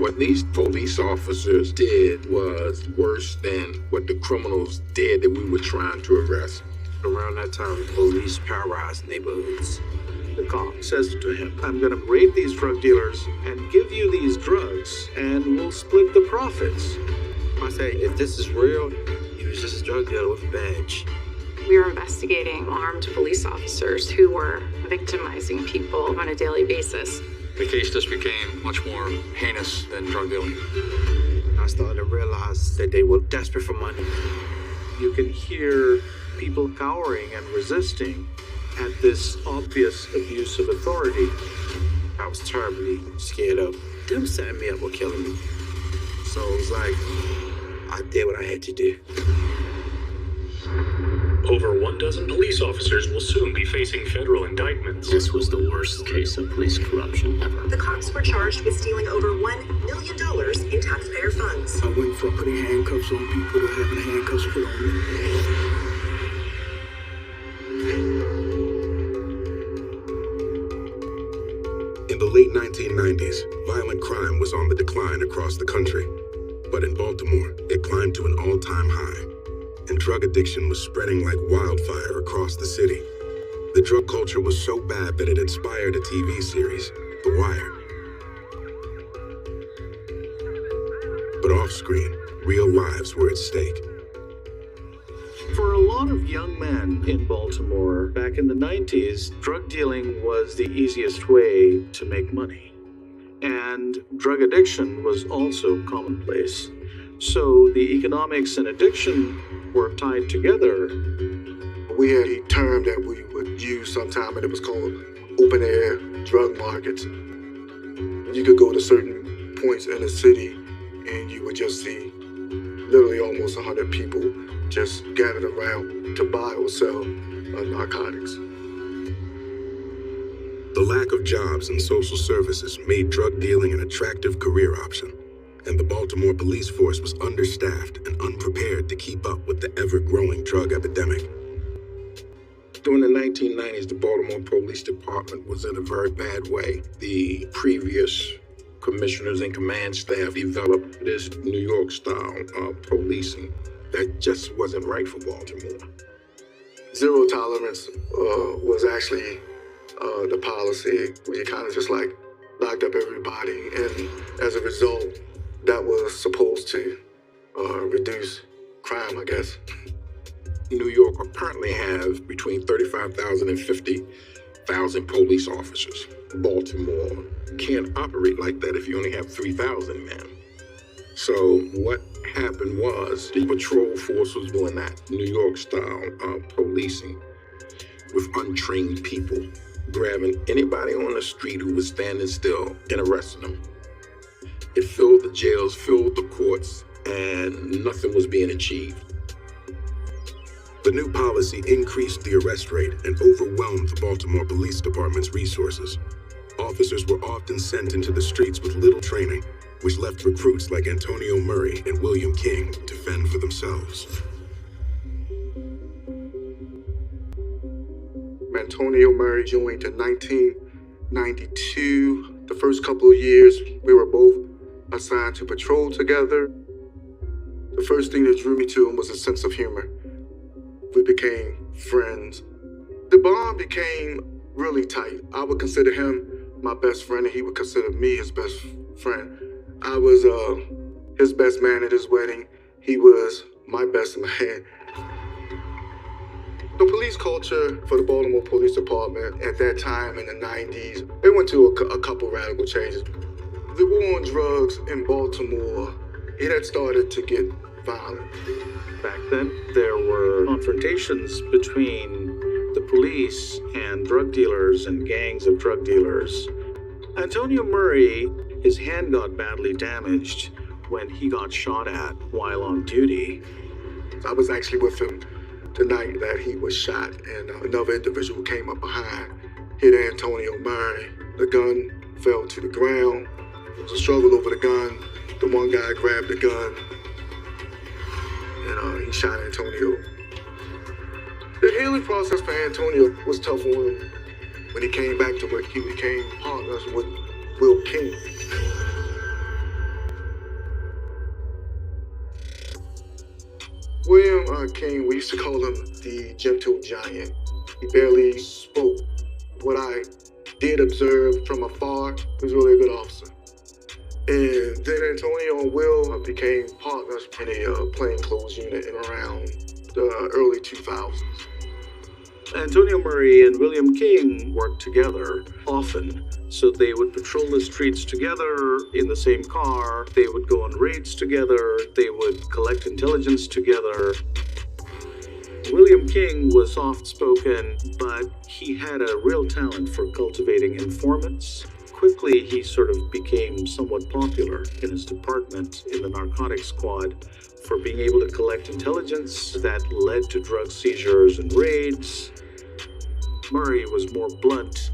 What these police officers did was worse than what the criminals did that we were trying to arrest. Around that time, police terrorized neighborhoods. The cop says to him, I'm gonna raid these drug dealers and give you these drugs, and we'll split the profits. I say, if this is real, he was just a drug dealer with a badge. We were investigating armed police officers who were victimizing people on a daily basis. The case just became much more heinous than drug dealing. I started to realize that they were desperate for money. You can hear people cowering and resisting at this obvious abuse of authority. I was terribly scared of them setting me up or killing me. So it was like, I did what I had to do. Over 12 police officers will soon be facing federal indictments. This was the worst case of police corruption ever. The cops were charged with stealing over $1 million in taxpayer funds. I went from putting handcuffs on people to having handcuffs put on me. In the late 1990s, violent crime was on the decline across the country. But in Baltimore, it climbed to an all-time high, and drug addiction was spreading like wildfire across the city. The drug culture was so bad that it inspired a TV series, The Wire. But off-screen, real lives were at stake. For a lot of young men in Baltimore back in the 90s, drug dealing was the easiest way to make money. And drug addiction was also commonplace. So the economics and addiction were tied together. We had a term that we would use sometime, and it was called open air drug markets. You could go to certain points in the city and you would just see literally almost 100 people just gathered around to buy or sell narcotics. The lack of jobs and social services made drug dealing an attractive career option, and the Baltimore police force was understaffed and unprepared to keep up with the ever-growing drug epidemic. During the 1990s, the Baltimore Police Department was in a very bad way. The previous commissioners and command staff developed this New York style policing that just wasn't right for Baltimore. Zero tolerance was actually the policy where you kind of just like locked up everybody, and as a result, that was supposed to reduce crime, I guess. New York apparently has between 35,000 and 50,000 police officers. Baltimore can't operate like that if you only have 3,000 men. So what happened was the patrol force was doing that New York style policing with untrained people, grabbing anybody on the street who was standing still and arresting them. It filled the jails, filled the courts, and nothing was being achieved. The new policy increased the arrest rate and overwhelmed the Baltimore Police Department's resources. Officers were often sent into the streets with little training, which left recruits like Antonio Murray and William King to fend for themselves. Antonio Murray joined in 1992. The first couple of years, we were both assigned to patrol together. The first thing that drew me to him was a sense of humor. We became friends. The bond became really tight. I would consider him my best friend, and he would consider me his best friend. I was his best man at his wedding. He was my best man. The police culture for the Baltimore Police Department at that time in the 90s, it went to a couple radical changes. The war on drugs in Baltimore, it had started to get violent. Back then, there were confrontations between the police and drug dealers and gangs of drug dealers. Antonio Murray, his hand got badly damaged when he got shot at while on duty. I was actually with him the night that he was shot, and another individual came up behind, hit Antonio Murray. The gun fell to the ground. There was a struggle over the gun. The one guy grabbed the gun, and he shot Antonio. The healing process for Antonio was tough on him. When he came back to work, he became partners with Will King. William King, we used to call him the gentle giant. He barely spoke. What I did observe from afar, he was really a good officer. And then Antonio and Will became partners in a plainclothes unit in around the early 2000s. Antonio Murray and William King worked together often, so they would patrol the streets together in the same car, they would go on raids together, they would collect intelligence together. William King was soft-spoken, but he had a real talent for cultivating informants. Quickly, he sort of became somewhat popular in his department in the narcotics squad for being able to collect intelligence that led to drug seizures and raids. Murray was more blunt.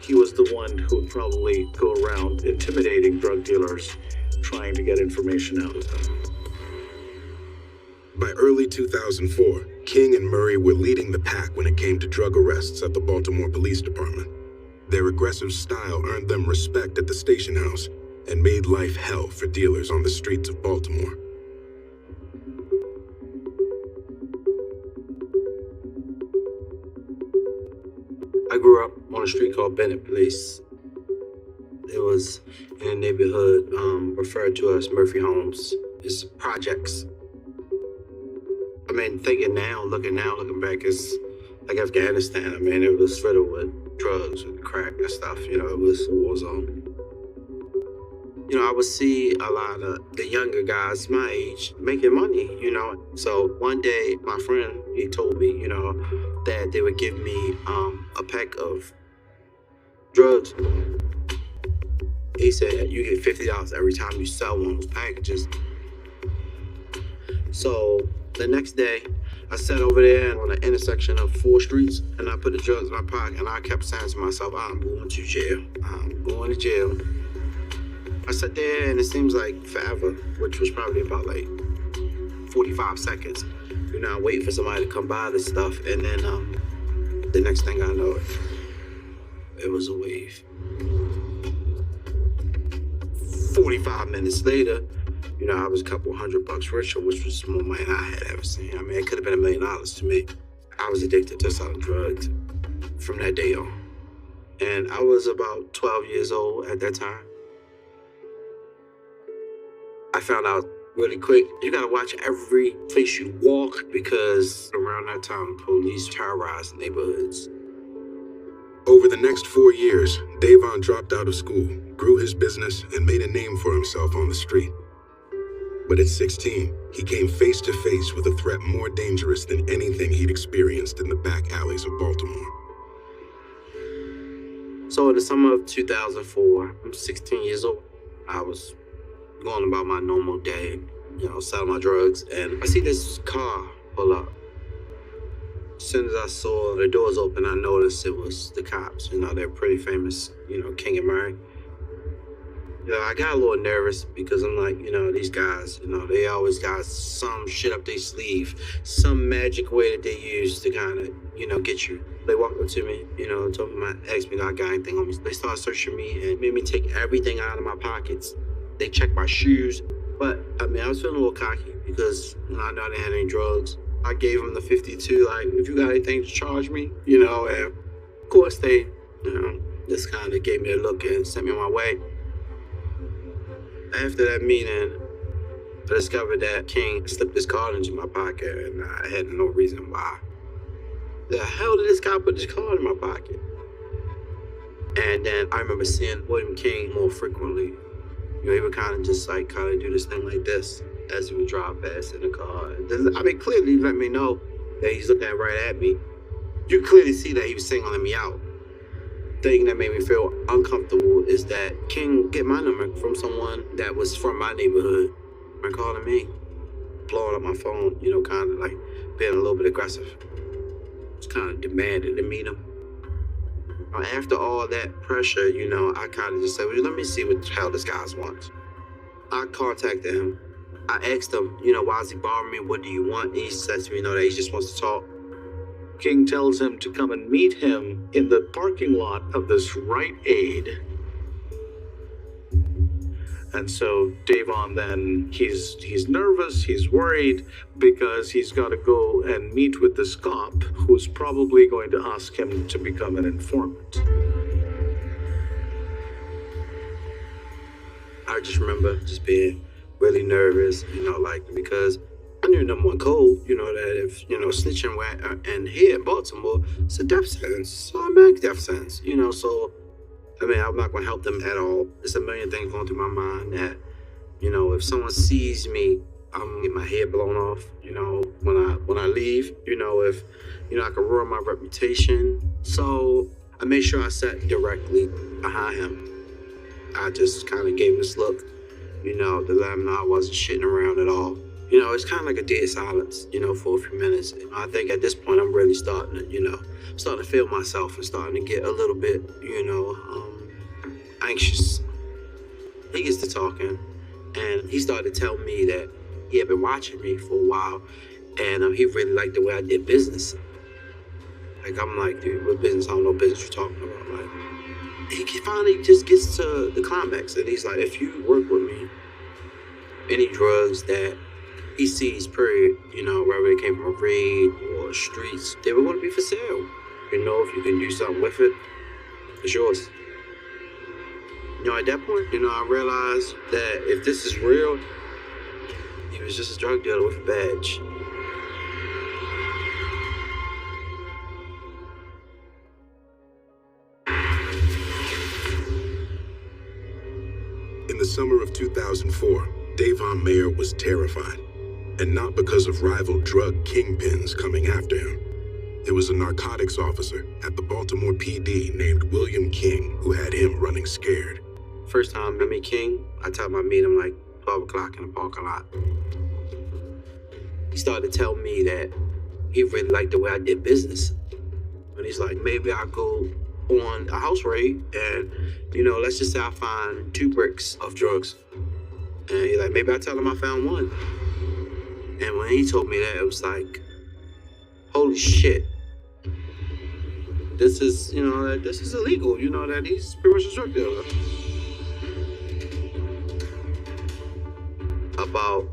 He was the one who would probably go around intimidating drug dealers, trying to get information out of them. By early 2004, King and Murray were leading the pack when it came to drug arrests at the Baltimore Police Department. Their aggressive style earned them respect at the station house and made life hell for dealers on the streets of Baltimore. I grew up on a street called Bennett Place. It was in a neighborhood referred to as Murphy Homes. It's projects. I mean, looking back, it's like Afghanistan. I mean, it was riddled with drugs and crack and stuff. You know, it was a war zone. You know, I would see a lot of the younger guys my age making money, you know. So one day, my friend, he told me, you know, that they would give me a pack of drugs. He said, you get $50 every time you sell one of those packages. So the next day, I sat over there on the intersection of 4 streets and I put the drugs in my pocket and I kept saying to myself, I'm going to jail. I'm going to jail. I sat there and it seems like forever, which was probably about like 45 seconds. You know, I'm waiting for somebody to come buy this stuff and then the next thing I know, it was a wave. 45 minutes later, you know, I was a couple $100 richer, which was more money than I had ever seen. I mean, it could have been $1 million to me. I was addicted to selling drugs from that day on. And I was about 12 years old at that time. I found out really quick, you gotta watch every place you walk because around that time, police terrorized neighborhoods. Over the next 4 years, Davon dropped out of school, grew his business, and made a name for himself on the street. But at 16, he came face to face with a threat more dangerous than anything he'd experienced in the back alleys of Baltimore. So in the summer of 2004, I'm 16 years old. I was going about my normal day, you know, selling my drugs, and I see this car pull up. As soon as I saw the doors open, I noticed it was the cops. You know, they're pretty famous, you know, King and Murray. You know, I got a little nervous because I'm like, you know, these guys, you know, they always got some shit up their sleeve, some magic way that they use to kind of, you know, get you. They walked up to me, you know, told me, asked me if I got anything on me. They started searching me and made me take everything out of my pockets. They checked my shoes, but I mean, I was feeling a little cocky because, you know, I know I didn't have any drugs. I gave them the 52, like, if you got anything to charge me, you know, and of course they, you know, just kind of gave me a look and sent me on my way. After that meeting, I discovered that King slipped his card into my pocket and I had no reason why. The hell did this guy put this card in my pocket? And then I remember seeing William King more frequently. You know, he would kind of just like do this thing like this as he would drive past in the car. I mean, clearly he let me know that he's looking right at me. You clearly see that he was singling me out. The thing that made me feel uncomfortable is that King get my number from someone that was from my neighborhood and calling me, blowing up my phone, you know, kind of like being a little bit aggressive. Just kind of demanding to meet him. After all that pressure, you know, I kind of just said, well, let me see what the hell this guy wants. I contacted him. I asked him, you know, why is he bothering me? What do you want? He says to me, you know, that he just wants to talk. King tells him to come and meet him in the parking lot of this Rite Aid. And so Davon then, he's nervous, he's worried, because he's got to go and meet with this cop who's probably going to ask him to become an informant. I just remember just being really nervous, because I knew number one code, that if, snitching and here in Baltimore, it's a death sentence. So I make death sentence, so, I'm not going to help them at all. There's a million things going through my mind that, if someone sees me, I'm going to get my head blown off, when I leave, if, I could ruin my reputation. So I made sure I sat directly behind him. I just kind of gave him this look, to let him know I wasn't shitting around at all. It's kind of like a dead silence, for a few minutes. I think at this point I'm really starting to feel myself and starting to get a little bit, anxious. He gets to talking, and he started to tell me that he had been watching me for a while, and he really liked the way I did business. I'm like, dude, what business? I don't know what business you're talking about. He finally just gets to the climax, and he's like, if you work with me, any drugs that he sees, period, whether it came from a raid or streets, they were going to be for sale. If you can do something with it, it's yours. At that point, I realized that if this is real, he was just a drug dealer with a badge. In the summer of 2004, Davon Mayer was terrified, and not because of rival drug kingpins coming after him. It was a narcotics officer at the Baltimore PD named William King who had him running scared. First time I meet King, I tell him I meet him like 12 o'clock in the parking lot. He started to tell me that he really liked the way I did business. And he's like, maybe I'll go on a house raid and, let's just say I find 2 bricks of drugs. And he's like, maybe I tell him I found 1. And when he told me that, it was like, holy shit. This is, this is illegal, that he's pretty much a drug dealer. About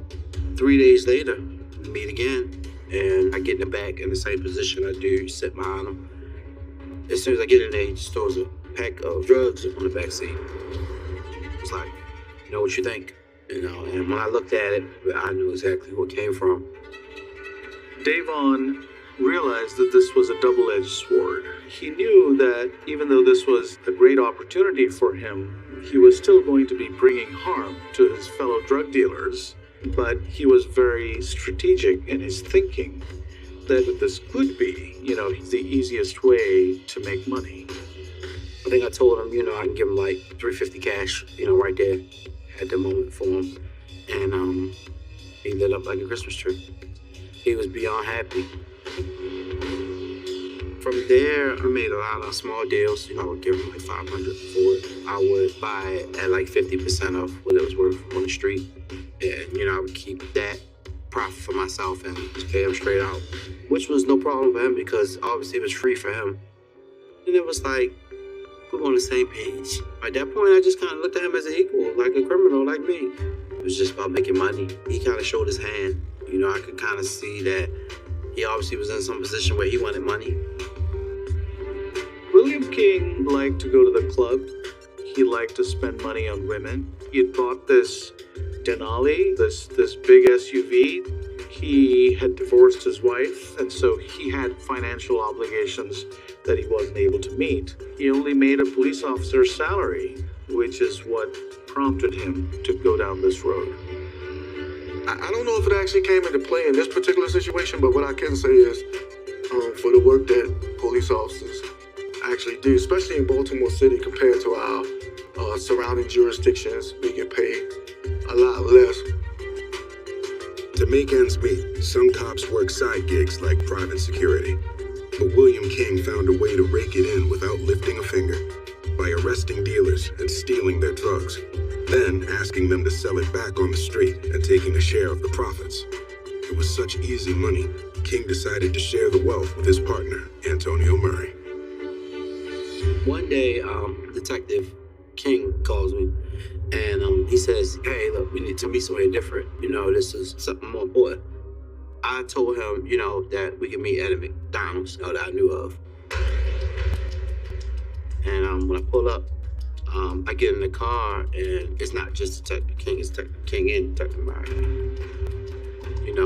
3 days later, we meet again, and I get in the back in the same position I do, sit behind him. As soon as I get in there, he just throws a pack of drugs on the back seat. It's like, what you think? And when I looked at it, I knew exactly where it came from. Davon realized that this was a double-edged sword. He knew that even though this was a great opportunity for him, he was still going to be bringing harm to his fellow drug dealers. But he was very strategic in his thinking that this could be, the easiest way to make money. I think I told him, I can give him like $350 cash, right there at the moment for him. And he lit up like a Christmas tree. He was beyond happy. From there, I made a lot of small deals. I would give him like $500 for it. I would buy it at like 50% of what it was worth on the street. And, I would keep that profit for myself and just pay him straight out, which was no problem for him because obviously it was free for him. And it was like, we're on the same page. At that point, I just kind of looked at him as an equal, like a criminal like me. It was just about making money. He kind of showed his hand. I could kind of see that he obviously was in some position where he wanted money. William King liked to go to the club. He liked to spend money on women. He had bought this Denali, this big SUV. He had divorced his wife, and so he had financial obligations that he wasn't able to meet. He only made a police officer's salary, which is what prompted him to go down this road. I don't know if it actually came into play in this particular situation, but what I can say is for the work that police officers actually do, especially in Baltimore City compared to our surrounding jurisdictions, we get paid a lot less. To make ends meet, some cops work side gigs like private security. But William King found a way to rake it in without lifting a finger, by arresting dealers and stealing their drugs, then asking them to sell it back on the street and taking a share of the profits. It was such easy money, King decided to share the wealth with his partner, Antonio Murray. One day, Detective King calls me, and he says, "Hey, look, we need to meet somebody different. This is something more important." I told him, that we can meet at a McDonald's that I knew of. And when I pull up, I get in the car, and it's not just Detective King, it's Detective King and Detective Murray.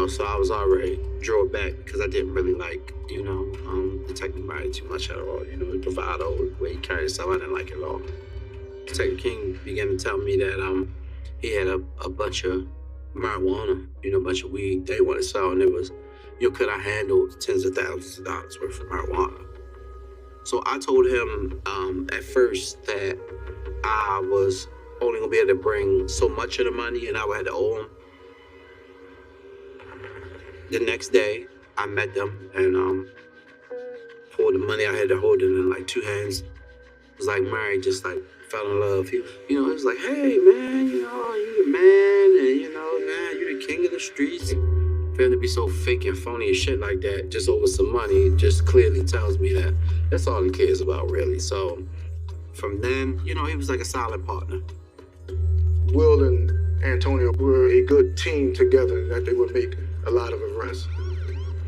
So I was already drove back because I didn't really like, Detective Murray too much at all. The bravado, the way he carried himself, I didn't like it at all. Detective King began to tell me that he had a bunch of marijuana, a bunch of weed they wanted to sell, and it was, could I handle tens of thousands of dollars worth of marijuana? So I told him at first that I was only gonna be able to bring so much of the money, and I would have to owe him. The next day, I met them and for the money I had to hold it in like two hands. It was like Murray just like fell in love. He was like, "Hey man, you the man, and man, you the king of the streets." For him to be so fake and phony and shit like that, just over some money, just clearly tells me that that's all he cares about, really. So from then, he was like a solid partner. Will and Antonio were a good team together, that they would make a lot of arrests.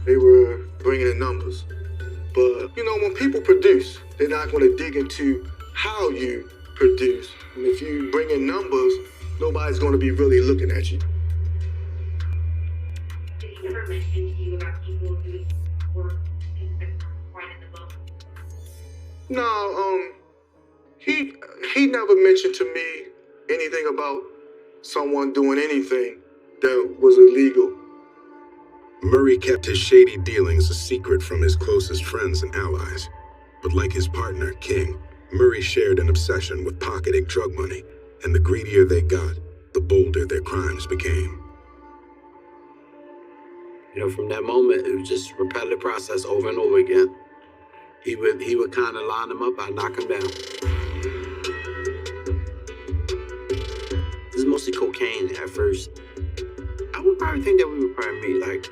They were bringing in numbers. But, when people produce, they're not going to dig into how you produce. And if you bring in numbers, nobody's going to be really looking at you. Did he ever mention to you about people who were things that weren't quite in the book? No, he never mentioned to me anything about someone doing anything that was illegal. Murray kept his shady dealings a secret from his closest friends and allies. But like his partner, King, Murray shared an obsession with pocketing drug money, and the greedier they got, the bolder their crimes became. From that moment, it was just a repetitive process over and over again. He would kind of line them up, I'd knock him down. This is mostly cocaine at first. I would probably think that we would probably meet like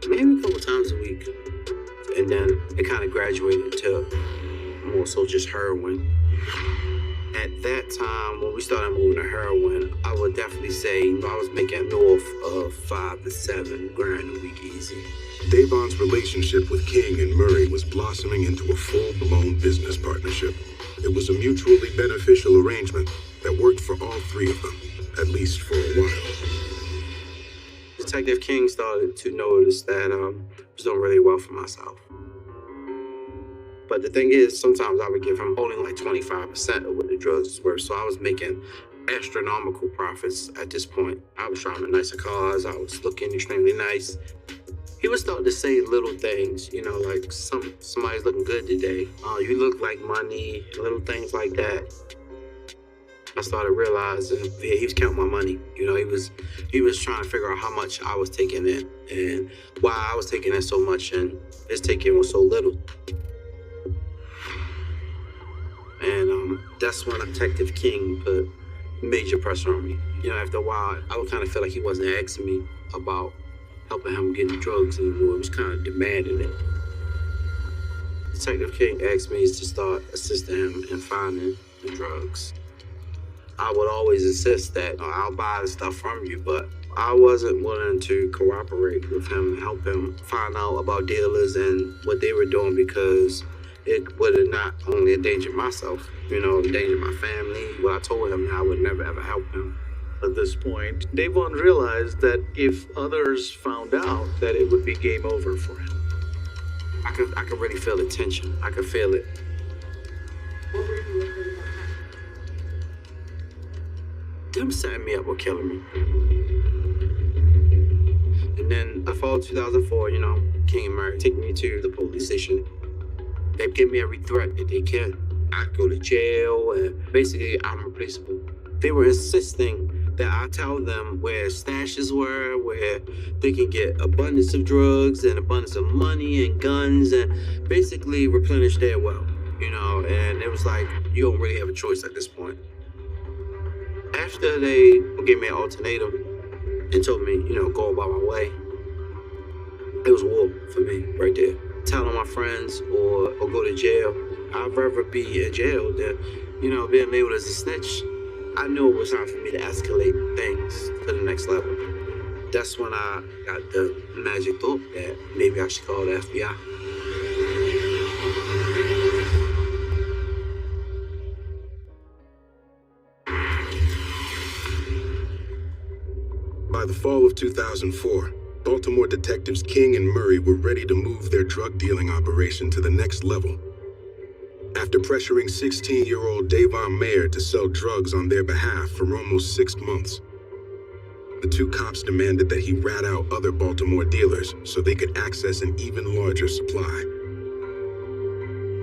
maybe a couple times a week. And then it kind of graduated to more so just heroin. At that time, when we started moving to heroin, I would definitely say I was making north of 5 to 7 grand a week easy. Davon's relationship with King and Murray was blossoming into a full-blown business partnership. It was a mutually beneficial arrangement that worked for all three of them, at least for a while. Detective King started to notice that I was doing really well for myself. But the thing is, sometimes I would give him only like 25% of what the drugs was worth. So I was making astronomical profits at this point. I was driving nicer cars. I was looking extremely nice. He would start to say little things, like somebody's looking good today. Oh, you look like money, little things like that. I started realizing he was counting my money. He was trying to figure out how much I was taking in and why I was taking in so much and his taking was so little. And that's when Detective King put major pressure on me. After a while, I would kind of feel like he wasn't asking me about helping him get the drugs anymore. He was kind of demanding it. Detective King asked me to start assisting him in finding the drugs. I would always insist that I'll buy the stuff from you, but I wasn't willing to cooperate with him and help him find out about dealers and what they were doing because it would have not only endangered myself, endangered my family. What I told him, I would never ever help him. At this point, Davon realized that if others found out, that it would be game over for him. I could really feel the tension. I could feel it. What were you looking for? Them setting me up or killing me. And then the fall of 2004, King and Murray take me to the police station. They give me every threat that they can. I go to jail and basically I'm replaceable. They were insisting that I tell them where stashes were, where they can get abundance of drugs and abundance of money and guns and basically replenish their wealth, and it was like, you don't really have a choice at this point. After they gave me an ultimatum and told me, go about my way, it was war for me right there. Telling my friends or go to jail. I'd rather be in jail than, being labeled as a snitch, I knew it was time for me to escalate things to the next level. That's when I got the magic thought that maybe I should call the FBI. By the fall of 2004, Baltimore detectives King and Murray were ready to move their drug dealing operation to the next level. After pressuring 16-year-old Davon Mayer to sell drugs on their behalf for almost 6 months, the two cops demanded that he rat out other Baltimore dealers so they could access an even larger supply.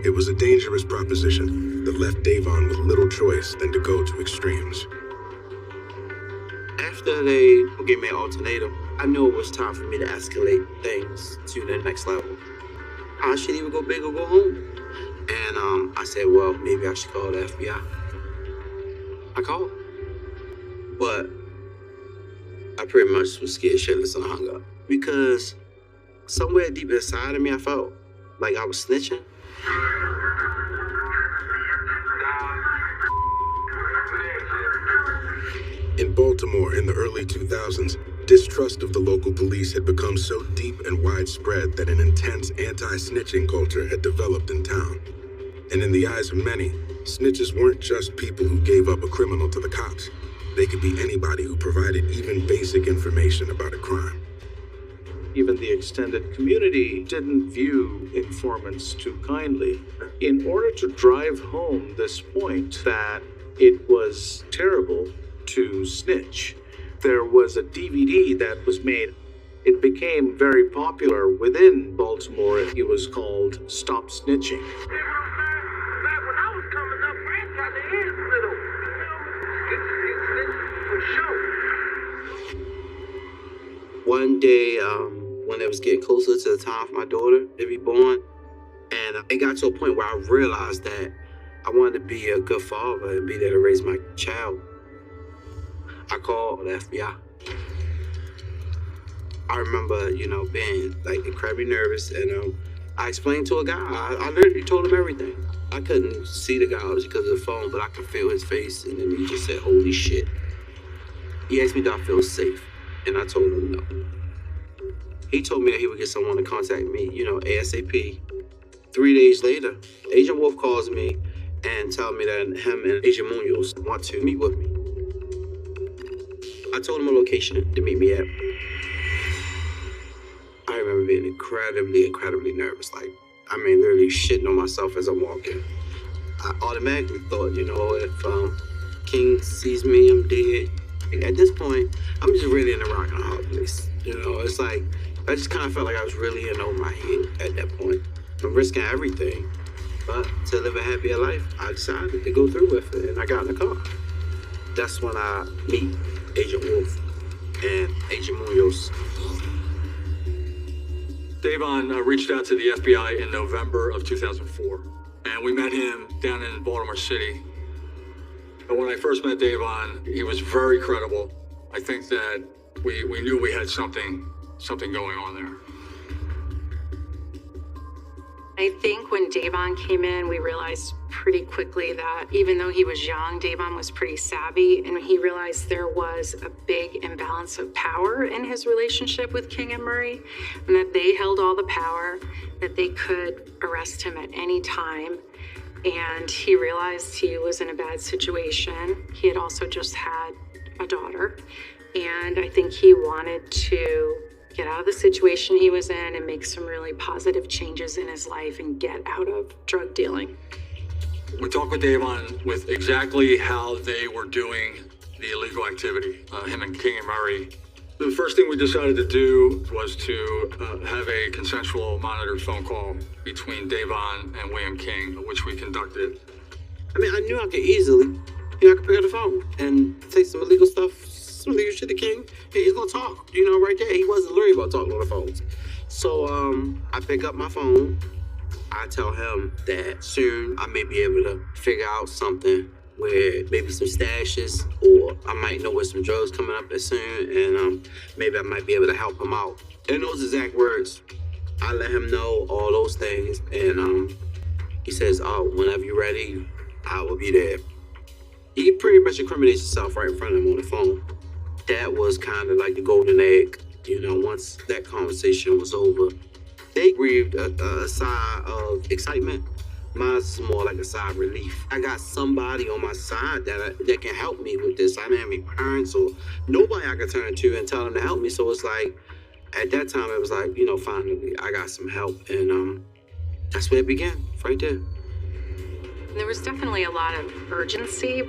It was a dangerous proposition that left Davon with little choice than to go to extremes. After they gave me an ultimatum, I knew it was time for me to escalate things to the next level. I should either go big or go home. And I said, well, maybe I should call the FBI. I called. But I pretty much was scared shitless and hung up. Because somewhere deep inside of me, I felt like I was snitching. In Baltimore in the early 2000s, distrust of the local police had become so deep and widespread that an intense anti-snitching culture had developed in town. And in the eyes of many, snitches weren't just people who gave up a criminal to the cops. They could be anybody who provided even basic information about a crime. Even the extended community didn't view informants too kindly. In order to drive home this point that it was terrible to snitch, there was a DVD that was made. It became very popular within Baltimore. It was called Stop Snitching. One day, when it was getting closer to the time for my daughter to be born, and it got to a point where I realized that I wanted to be a good father and be there to raise my child, I called the FBI. I remember, being like incredibly nervous, and I explained to a guy. I literally told him everything. I couldn't see the guy obviously because of the phone, but I could feel his face, and then he just said, "Holy shit." He asked me, "Do I feel safe?" And I told him no. He told me that he would get someone to contact me, ASAP. 3 days later, Agent Wolf calls me and tells me that him and Agent Munoz want to meet with me. I told him a location to meet me at. I remember being incredibly nervous. Literally shitting on myself as I'm walking. I automatically thought, if King sees me, I'm dead. At this point, I'm just really in a rock and a hard place. It's like, I just kind of felt like I was really in over my head at that point. I'm risking everything. But to live a happier life, I decided to go through with it, and I got in the car. That's when I meet Agent Wolf and Agent Munoz. Davon reached out to the FBI in November of 2004, and we met him down in Baltimore City. But when I first met Davon, he was very credible. I think that we knew we had something going on there. I think when Davon came in, we realized pretty quickly that even though he was young, Davon was pretty savvy, and he realized there was a big imbalance of power in his relationship with King and Murray, and that they held all the power, that they could arrest him at any time. And he realized he was in a bad situation. He had also just had a daughter, and I think he wanted to get out of the situation he was in and make some really positive changes in his life and get out of drug dealing. We talked with Davon with exactly how they were doing the illegal activity, him and King and Murray. The first thing we decided to do was to have a consensual monitored phone call between Davon and William King, which we conducted. I knew I could easily, I could pick up the phone and say some illegal stuff, some illegal shit to King, and he's gonna talk, right there. He wasn't worried about talking on the phones. So I pick up my phone. I tell him that soon I may be able to figure out something where maybe some stashes, or I might know where some drugs coming up as soon, and maybe I might be able to help him out. In those exact words, I let him know all those things, and he says, "Oh, whenever you're ready, I will be there. He pretty much incriminates himself right in front of him on the phone. That was kind of like the golden egg. Once that conversation was over, they breathed a sigh of excitement. Mine's more like a sigh of relief. I got somebody on my side that can help me with this. I didn't have any parents or nobody I could turn to and tell them to help me. So it's like, at that time, it was like, finally, I got some help. And that's where it began, right there. There was definitely a lot of urgency.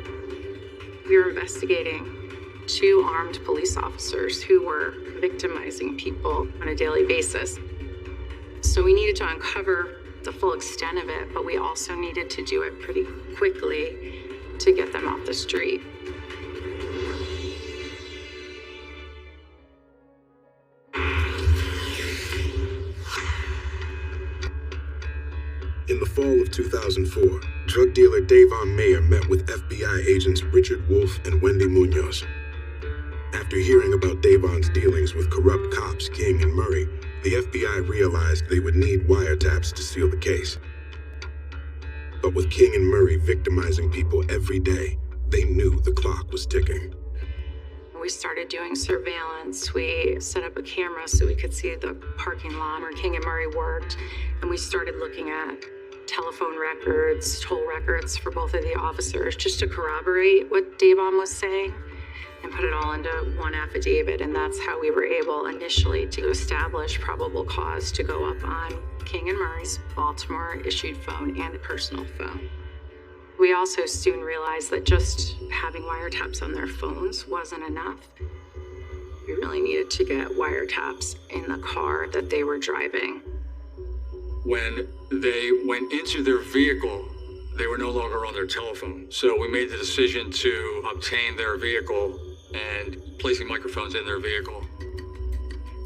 We were investigating 2 armed police officers who were victimizing people on a daily basis. So we needed to uncover the full extent of it, but we also needed to do it pretty quickly to get them off the street. In the fall of 2004, drug dealer Davon Mayer met with FBI agents Richard Wolf and Wendy Munoz. After hearing about Davon's dealings with corrupt cops King and Murray, the FBI realized they would need wiretaps to seal the case. But with King and Murray victimizing people every day, they knew the clock was ticking. We started doing surveillance. We set up a camera so we could see the parking lot where King and Murray worked, and we started looking at telephone records, toll records for both of the officers, just to corroborate what Davon was saying and put it all into one affidavit. And that's how we were able initially to establish probable cause to go up on King and Murray's Baltimore issued phone and personal phone. We also soon realized that just having wiretaps on their phones wasn't enough. We really needed to get wiretaps in the car that they were driving. When they went into their vehicle, they were no longer on their telephone. So we made the decision to obtain their vehicle and placing microphones in their vehicle.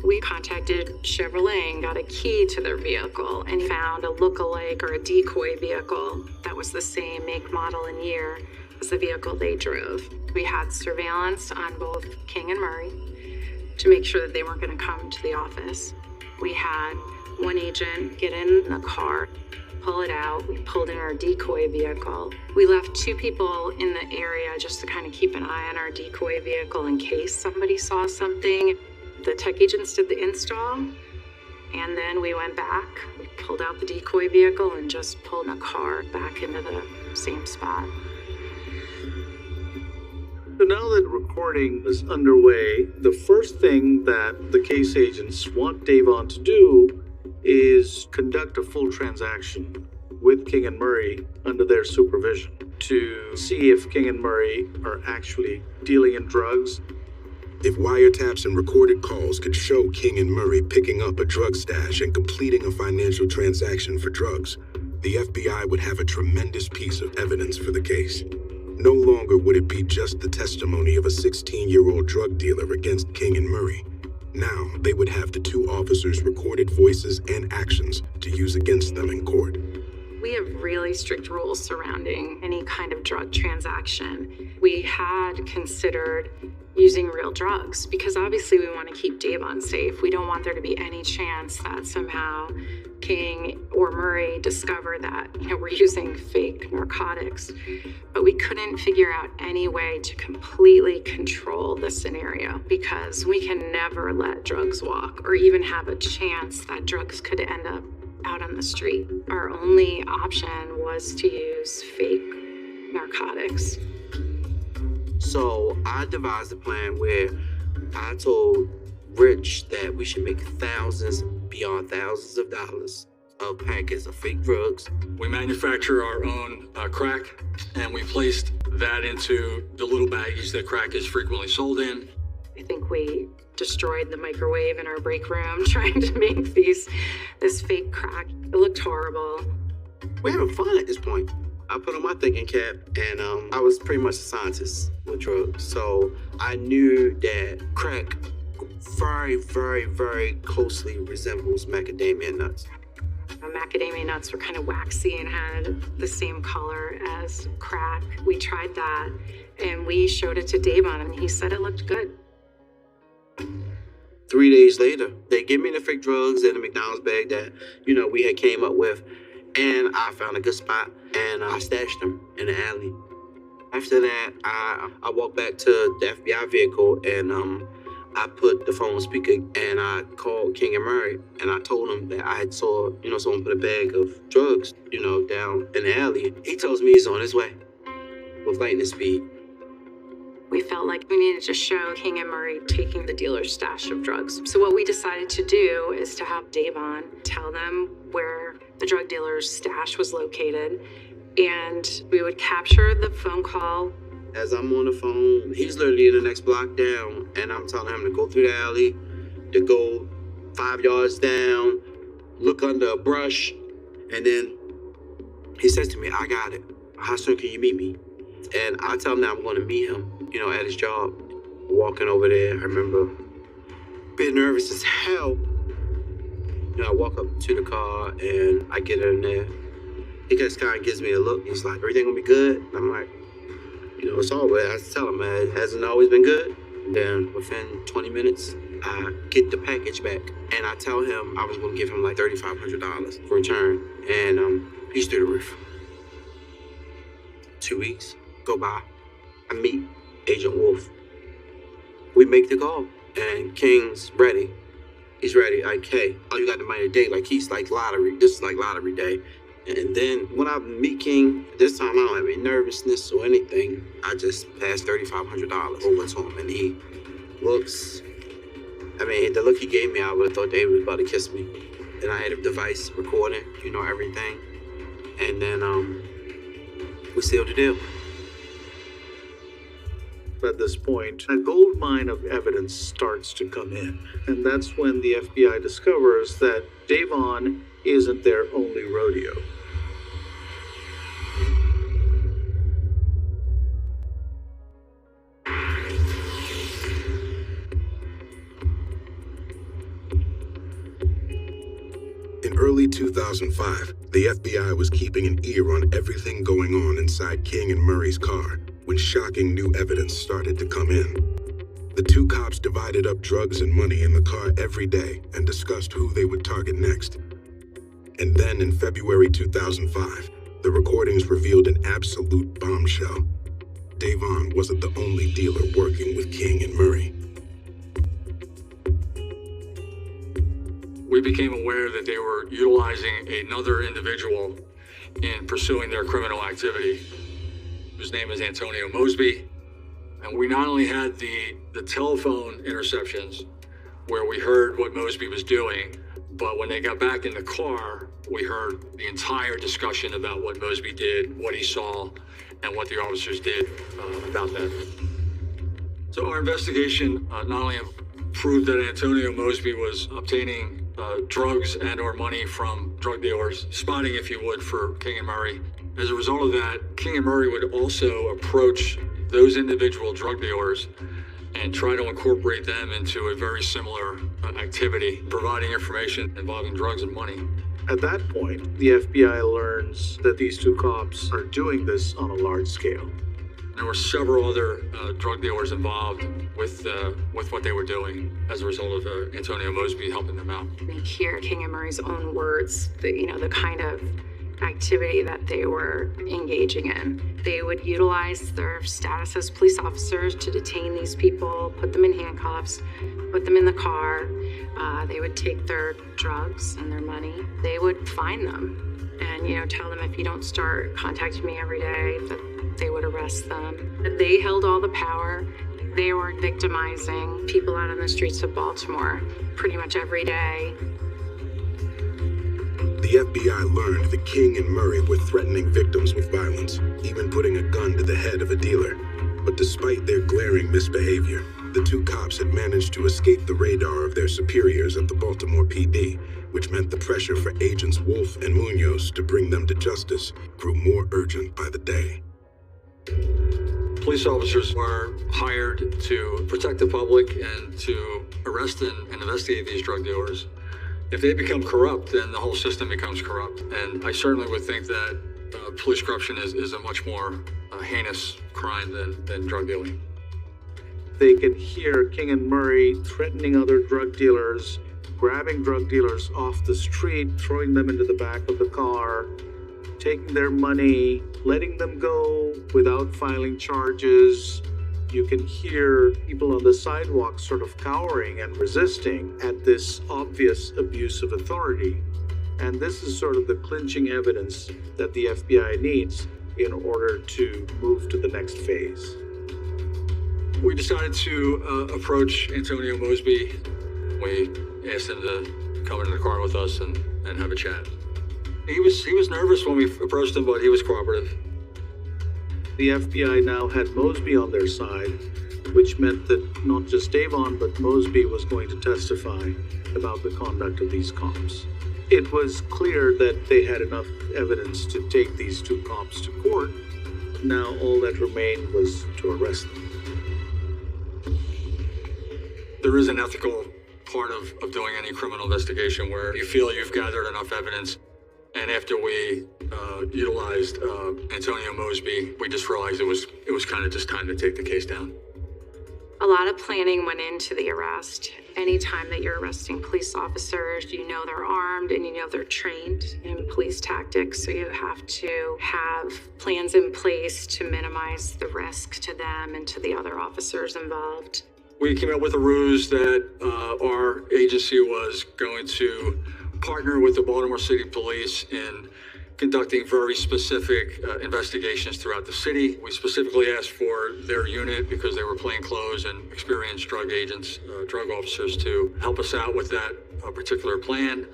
We contacted Chevrolet and got a key to their vehicle and found a look-alike or a decoy vehicle that was the same make, model, and year as the vehicle they drove. We had surveillance on both King and Murray to make sure that they weren't going to come to the office. We had one agent get in the car, pull it out. We pulled in our decoy vehicle. We left 2 people in the area just to kind of keep an eye on our decoy vehicle in case somebody saw something. The tech agents did the install, and then we went back. We pulled out the decoy vehicle and just pulled a car back into the same spot. So now that recording is underway, the first thing that the case agents want Davon to do is conduct a full transaction with King and Murray under their supervision to see if King and Murray are actually dealing in drugs. If wiretaps and recorded calls could show King and Murray picking up a drug stash and completing a financial transaction for drugs, the FBI would have a tremendous piece of evidence for the case. No longer would it be just the testimony of a 16-year-old drug dealer against King and Murray. Now, they would have the 2 officers' recorded voices and actions to use against them in court. We have really strict rules surrounding any kind of drug transaction. We had considered using real drugs because obviously we want to keep Davon safe. We don't want there to be any chance that somehow King or Murray discover that, we're using fake narcotics. But we couldn't figure out any way to completely control the scenario because we can never let drugs walk or even have a chance that drugs could end up out on the street. Our only option was to use fake narcotics. So I devised a plan where I told Rich that we should make thousands beyond thousands of dollars of packets of fake drugs. We manufacture our own crack, and we placed that into the little baggies that crack is frequently sold in. I think we destroyed the microwave in our break room trying to make this fake crack. It looked horrible. We're having fun at this point. I put on my thinking cap, and I was pretty much a scientist with drugs. So I knew that crack very, very, very closely resembles macadamia nuts. Macadamia nuts were kind of waxy and had the same color as crack. We tried that, and we showed it to Davon, and he said it looked good. 3 days later, they give me the fake drugs in the McDonald's bag that, we had came up with. And I found a good spot and I stashed them in the alley. After that, I walked back to the FBI vehicle and I put the phone on speaker and I called King and Murray and I told him that I had saw, someone put a bag of drugs, down in the alley. He tells me he's on his way with lightning speed. We felt like we needed to show King and Murray taking the dealer's stash of drugs. So what we decided to do is to have Davon tell them where the drug dealer's stash was located, and we would capture the phone call. As I'm on the phone, he's literally in the next block down, and I'm telling him to go through the alley, to go 5 yards down, look under a brush, and then he says to me, I got it. How soon can you meet me? And I tell him that I'm going to meet him, at his job. Walking over there, I remember being nervous as hell. I walk up to the car and I get in there. He just kind of gives me a look. He's like, everything gonna be good? And I'm like, it's all good. I tell him, man, it hasn't always been good. And then within 20 minutes, I get the package back. And I tell him I was gonna give him like $3,500 for return. And he's through the roof. 2 weeks go by. I meet Agent Wolf. We make the call, and King's ready. He's ready. Like, hey, oh, you got the money today? Like, he's like lottery. This is like lottery day. And then when I meet King, this time I don't have any nervousness or anything. I just passed $3,500 over to him, and he looks. The look he gave me, I would have thought David was about to kiss me. And I had a device recording, everything. And then we sealed the deal. At this point, a gold mine of evidence starts to come in, and that's when the FBI discovers that Davon isn't their only rodeo. In early 2005, the FBI was keeping an ear on everything going on inside King and Murray's car when shocking new evidence started to come in. The two cops divided up drugs and money in the car every day and discussed who they would target next. And then in February 2005, the recordings revealed an absolute bombshell. Davon wasn't the only dealer working with King and Murray. We became aware that they were utilizing another individual in pursuing their criminal activity. His name is Antonio Mosby. And we not only had the telephone interceptions where we heard what Mosby was doing, but when they got back in the car, we heard the entire discussion about what Mosby did, what he saw, and what the officers did about that. So our investigation not only proved that Antonio Mosby was obtaining drugs and or money from drug dealers, spotting, if you would, for King and Murray. As a result of that, King and Murray would also approach those individual drug dealers and try to incorporate them into a very similar activity, providing information involving drugs and money. At that point, the FBI learns that these two cops are doing this on a large scale. There were several other drug dealers involved with what they were doing as a result of Antonio Mosby helping them out. We hear King and Murray's own words, the kind of activity that they were engaging in. They would utilize their status as police officers to detain these people, put them in handcuffs, put them in the car. They would take their drugs and their money. They would find them and, tell them, if you don't start contacting me every day, that they would arrest them. They held all the power. They were victimizing people out on the streets of Baltimore pretty much every day. The FBI learned that King and Murray were threatening victims with violence, even putting a gun to the head of a dealer. But despite their glaring misbehavior, the two cops had managed to escape the radar of their superiors at the Baltimore PD, which meant the pressure for agents Wolf and Munoz to bring them to justice grew more urgent by the day. Police officers are hired to protect the public and to arrest and investigate these drug dealers. If they become corrupt, then the whole system becomes corrupt. And I certainly would think that police corruption is a much more heinous crime than drug dealing. They can hear King and Murray threatening other drug dealers, grabbing drug dealers off the street, throwing them into the back of the car, taking their money, letting them go without filing charges. You can hear people on the sidewalk sort of cowering and resisting at this obvious abuse of authority. And this is sort of the clinching evidence that the FBI needs in order to move to the next phase. We decided to approach Antonio Mosby. We asked him to come into the car with us and have a chat. He was nervous when we approached him, but he was cooperative. The FBI now had Mosby on their side, which meant that not just Davon, but Mosby was going to testify about the conduct of these cops. It was clear that they had enough evidence to take these two cops to court. Now all that remained was to arrest them. There is an ethical part of doing any criminal investigation where you feel you've gathered enough evidence. And after we utilized Antonio Mosby, we just realized it was kind of just time to take the case down. A lot of planning went into the arrest. Anytime that you're arresting police officers, you know they're armed and you know they're trained in police tactics. So you have to have plans in place to minimize the risk to them and to the other officers involved. We came up with a ruse that our agency was going to partner with the Baltimore City Police in conducting very specific investigations throughout the city. We specifically asked for their unit, because they were plainclothes and experienced drug agents, drug officers, to help us out with that particular plan.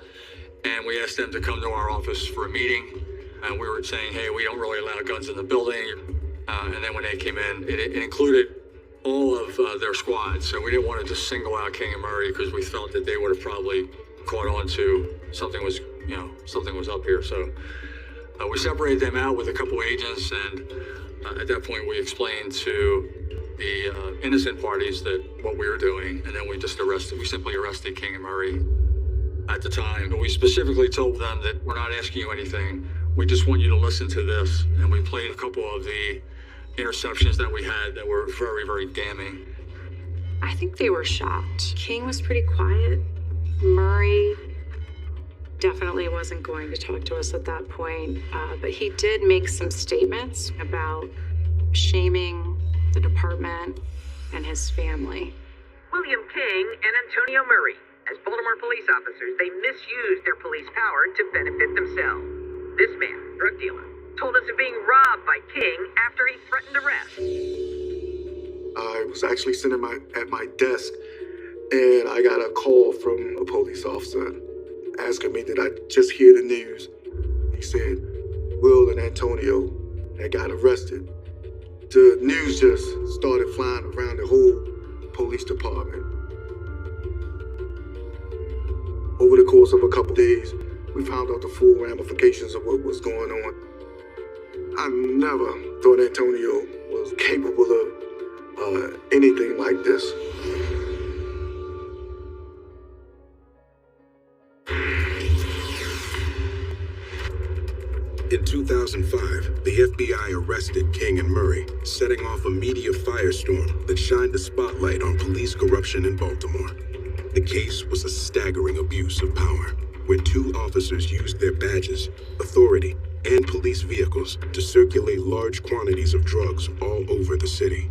And we asked them to come to our office for a meeting. And we were saying, hey, we don't really allow guns in the building. And then when they came in, it included all of their squad. So we didn't want to just single out King and Murray, because we felt that they would have probably caught on to something was up here. So we separated them out with a couple agents, and at that point we explained to the innocent parties that what we were doing, and then we simply arrested King and Murray at the time. But we specifically told them that we're not asking you anything, we just want you to listen to this. And we played a couple of the interceptions that we had that were very, very damning. I think they were shocked. King was pretty quiet. Murray definitely wasn't going to talk to us at that point, but he did make some statements about shaming the department and his family. William King and Antonio Murray, as Baltimore police officers, they misused their police power to benefit themselves. This man, drug dealer, told us of being robbed by King after he threatened arrest. I was actually sitting at my desk, and I got a call from a police officer asking me did I just hear the news. He said Will and Antonio had got arrested. The news just started flying around the whole police department. Over the course of a couple days, we found out the full ramifications of what was going on. I never thought Antonio was capable of anything like this. In 2005, the FBI arrested King and Murray, setting off a media firestorm that shined a spotlight on police corruption in Baltimore. The case was a staggering abuse of power, where two officers used their badges, authority, and police vehicles to circulate large quantities of drugs all over the city.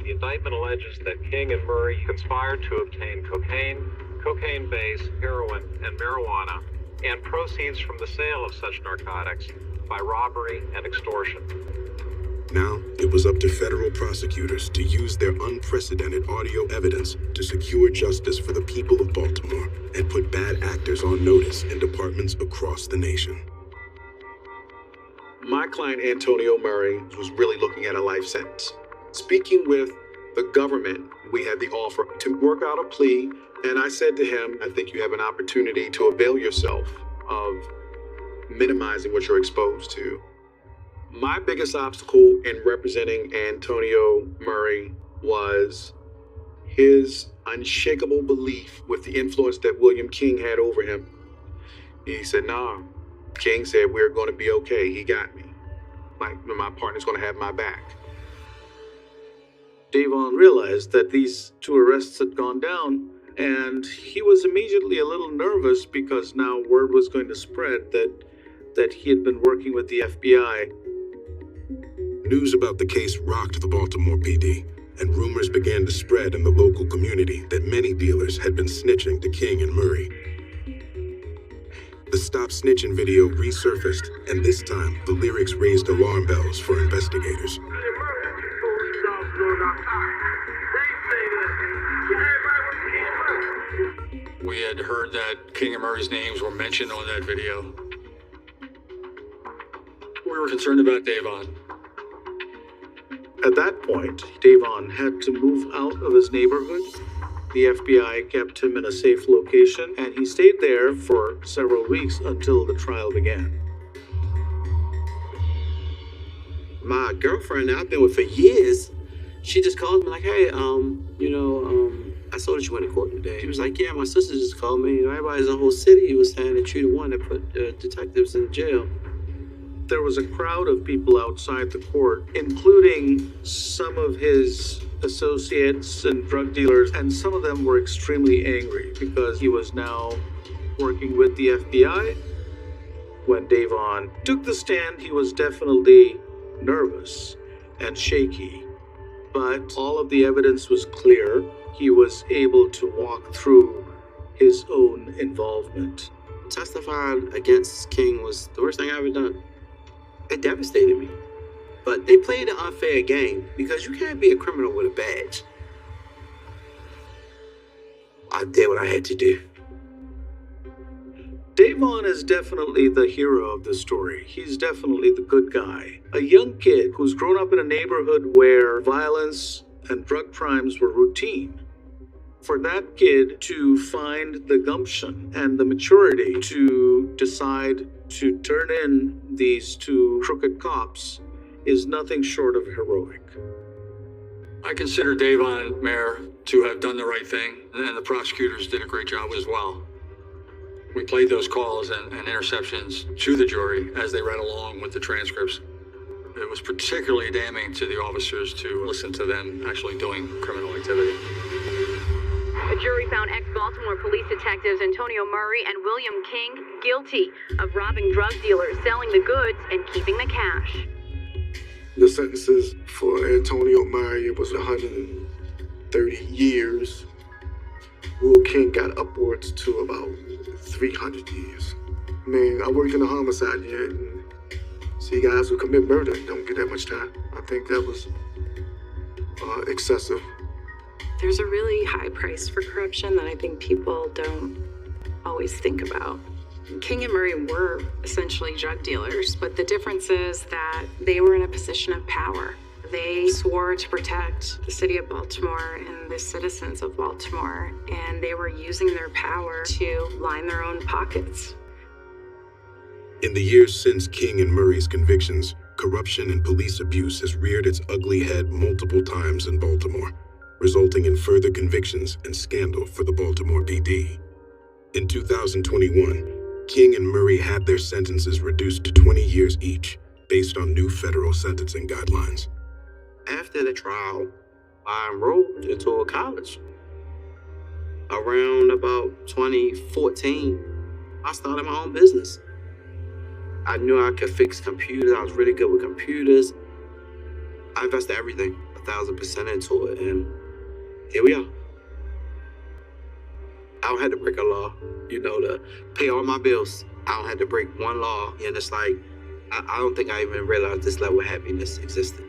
The indictment alleges that King and Murray conspired to obtain cocaine, cocaine base, heroin, and marijuana, and proceeds from the sale of such narcotics by robbery and extortion. Now, it was up to federal prosecutors to use their unprecedented audio evidence to secure justice for the people of Baltimore and put bad actors on notice in departments across the nation. My client, Antonio Murray, was really looking at a life sentence. Speaking with the government, we had the offer to work out a plea, and I said to him, I think you have an opportunity to avail yourself of minimizing what you're exposed to. My biggest obstacle in representing Antonio Murray was his unshakable belief with the influence that William King had over him. He said, nah. King said, we're going to be okay. He got me. My partner's going to have my back. Davon realized that these two arrests had gone down, and he was immediately a little nervous because now word was going to spread that that he had been working with the FBI. News about the case rocked the Baltimore PD, and rumors began to spread in the local community that many dealers had been snitching to King and Murray. The Stop Snitching video resurfaced, and this time the lyrics raised alarm bells for investigators. We had heard that King and Murray's names were mentioned on that video. We were concerned about Davon. At that point, Davon had to move out of his neighborhood. The FBI kept him in a safe location, and he stayed there for several weeks until the trial began. My girlfriend that I've been with for years, she just called me like, hey, I saw that you went to court today. She was like, yeah, my sister just called me. Everybody's in the whole city was saying that you're the one that put detectives in jail. There was a crowd of people outside the court, including some of his associates and drug dealers, and some of them were extremely angry because he was now working with the FBI. When Davon took the stand, he was definitely nervous and shaky, but all of the evidence was clear. He was able to walk through his own involvement. Testifying against King was the worst thing I ever done. It devastated me. But they played an unfair game because you can't be a criminal with a badge. I did what I had to do. Davon is definitely the hero of the story. He's definitely the good guy. A young kid who's grown up in a neighborhood where violence and drug crimes were routine. For that kid to find the gumption and the maturity to decide to turn in these two crooked cops is nothing short of heroic. I consider Davon, Mayor, to have done the right thing, and the prosecutors did a great job as well. We played those calls and interceptions to the jury as they read along with the transcripts. It was particularly damning to the officers to listen to them actually doing criminal activity. The jury found ex-Baltimore police detectives Antonio Murray and William King guilty of robbing drug dealers, selling the goods, and keeping the cash. The sentences for Antonio Murray was 130 years. Will King got upwards to about 300 years. Man, I worked in a homicide unit and see guys who commit murder and don't get that much time. I think that was excessive. There's a really high price for corruption that I think people don't always think about. King and Murray were essentially drug dealers, but the difference is that they were in a position of power. They swore to protect the city of Baltimore and the citizens of Baltimore, and they were using their power to line their own pockets. In the years since King and Murray's convictions, corruption and police abuse has reared its ugly head multiple times in Baltimore, resulting in further convictions and scandal for the Baltimore PD. In 2021, King and Murray had their sentences reduced to 20 years each, based on new federal sentencing guidelines. After the trial, I enrolled into a college. Around about 2014, I started my own business. I knew I could fix computers. I was really good with computers. I invested everything, 1,000% into it, and here we are. I don't have to break a law, to pay all my bills. I don't have to break one law, and it's like, I don't think I even realized this level of happiness existed.